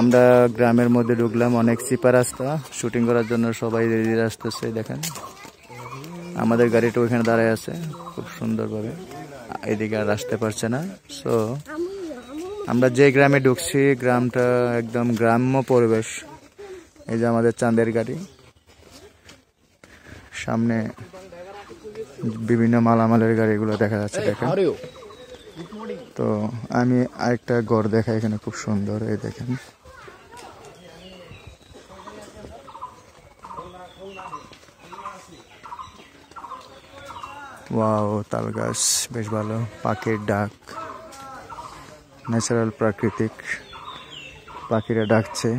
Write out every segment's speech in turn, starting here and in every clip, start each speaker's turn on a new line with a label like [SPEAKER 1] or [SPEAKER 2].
[SPEAKER 1] আমরা গ্রামের মধ্যে ঢুকলাম, অনেক চিপা রাস্তা, শুটিং করার জন্য সবাই রেডি আসতেছে। দেখেন আমাদের গাড়িটা ওইখানে দাঁড়ায় আছে খুব সুন্দরভাবে, এদিকে আর আসতে পারছে না। সো আমরা যে গ্রামে ঢুকছি গ্রামটা একদম গ্রাম্য পরিবেশ। এই যে আমাদের চাঁদের গাড়ি, সামনে বিভিন্ন মালামালের গাড়িগুলো দেখা যাচ্ছে। দেখেন তো আমি আরেকটা ঘর দেখা, এখানে খুব সুন্দর। এই দেখেন ওয়াও, তাল গাছ বেশ ভালো, পাখির ডাক, ন্যাচারাল প্রাকৃতিক পাখিরা ডাকছে,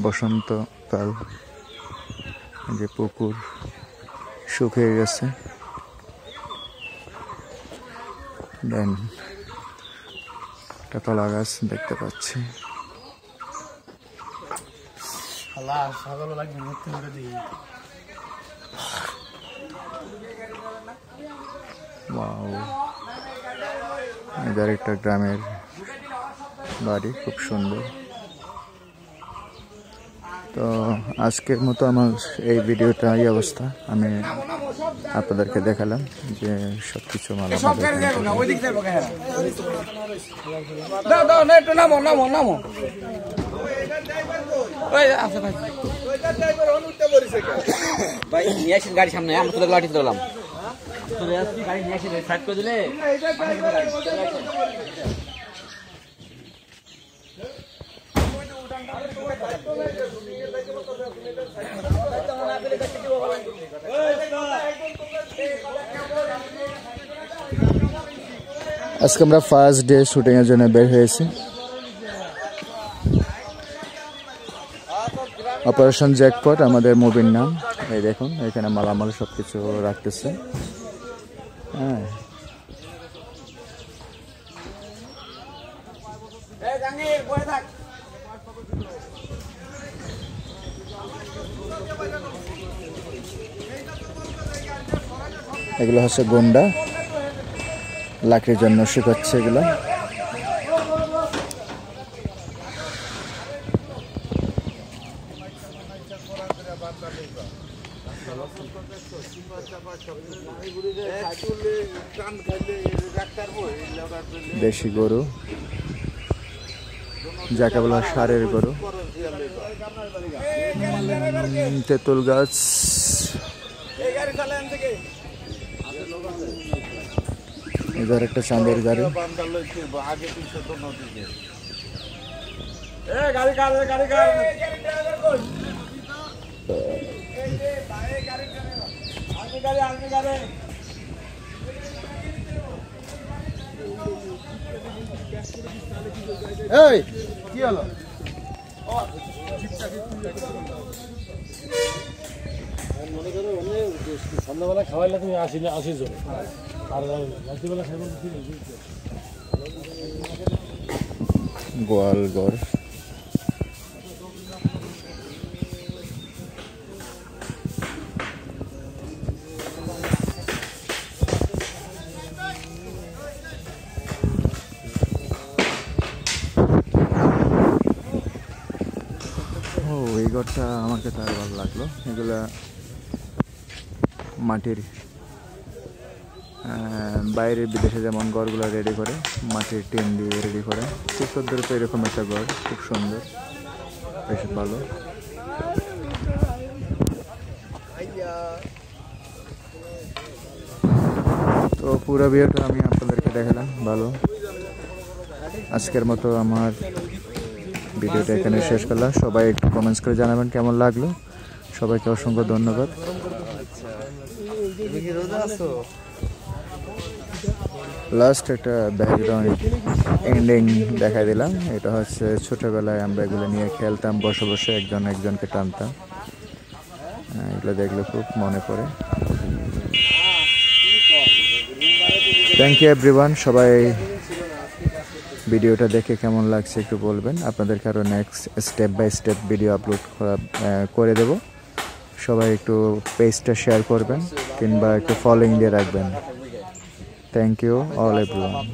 [SPEAKER 1] বসন্তকাল। যে পুকুর শুকিয়ে গেছে, দেন একটা কলা গাছ দেখতে পাচ্ছি। এদের একটা গ্রামের বাড়ি, খুব সুন্দর। তো আজকের মতো আমার এই ভিডিওটা এই অবস্থা, আমি আপনাদেরকে দেখালাম যে সবকিছু
[SPEAKER 2] গাড়ি সামনে আমরা লাঠি দিলাম গাড়ি নিয়ে আসি সাইড করে দিলে।
[SPEAKER 1] আজকে আমরা ফার্স্ট ডে শুটিং এর জন্য বের হয়েছি। অপারেশন জ্যাকপট আমাদের মুভির নাম। এই দেখুন এখানে মালামাল সবকিছু রাখতেছে। হ্যাঁ, এগুলো হচ্ছে গন্ডা, লাকড়ির জন্য শুকাচ্ছে এগুলো। দেশি গরু, যাকে বলা ষাঁড়ের গরু। তেঁতুল গাছ, এদের একটা চাঁদের গাড়ি। কি হলো?
[SPEAKER 3] সন্ধ্যাবেলা খাওয়াইলে তুমি আসিস আর রাত্রিবেলা খাইব।
[SPEAKER 1] গোয়ালঘর, এই ঘরটা আমার কাছে আর ভালো লাগলো। এগুলা মাটির, বাইরে বিদেশে যেমন ঘরগুলো রেডি করে মাটির টিন দিয়ে রেডি করে, খুব সুন্দর। তো এরকম একটা ঘর খুব সুন্দর, বেশ ভালো। তো পুরো ভিডিওটা আমি আপনাদেরকে দেখালাম, ভালো। আজকের মতো আমার ভিডিওটা এখানে শেষ করলাম। সবাই একটু কমেন্টস করে জানাবেন কেমন লাগলো। সবাইকে অসংখ্য ধন্যবাদ। লাস্ট একটা ব্যাকগ্রাউন্ড এন্ডিং দেখাই দিলাম। এটা হচ্ছে ছোটবেলায় আমরা এগুলো নিয়ে খেলতাম, বসে বসে একজন একজনকে টানতাম। এগুলো দেখলে খুব মনে পড়ে। Thank you everyone. সবাই ভিডিওটা দেখে কেমন লাগছে একটু বলবেন। আপনাদেরকে আরও next step by step video upload করে দেব। সবাই একটু পেজটা শেয়ার করবেন কিংবা একটু ফলোইং দিয়ে রাখবেন। Thank you all everyone.